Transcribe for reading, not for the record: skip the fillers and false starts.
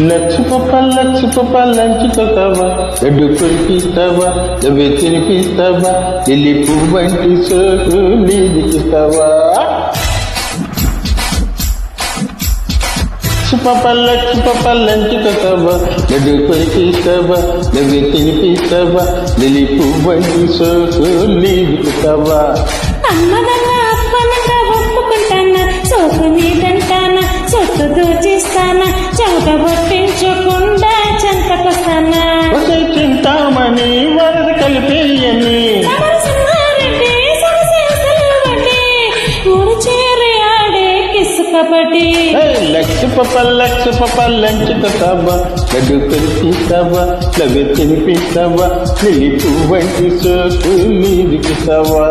లక్ష పప్ప లంచుతావా, లడ్డు కొరికిస్తావా, లవ్వే తినిపిస్తావా, లిల్లీ పువ్వంటి సోకు నీదిస్తావా. లక్ష లంచుతావా, లడ్డు కొరికిస్తావా, లవ్వే తినిపిస్తావా, లిల్లీ పువ్వంటి సోకు నీదిస్తావా. అమ్మదన్నా అప్పనంగా ఒప్పుకుంటానా, సోకు నీదంటానా, సొత్తు దోచిస్తానా, చౌక పట్టించకుండా చెంతకొస్తానా. చింతామణి వరద కలిపేయని కబడ్డీ. లక్ష పప్ప లంచుతావా, లడ్డు కొరికిస్తావా, లవ్వే తినిపిస్తావా, లిల్లీ పువ్వంటి సోకు నీదిస్తావా.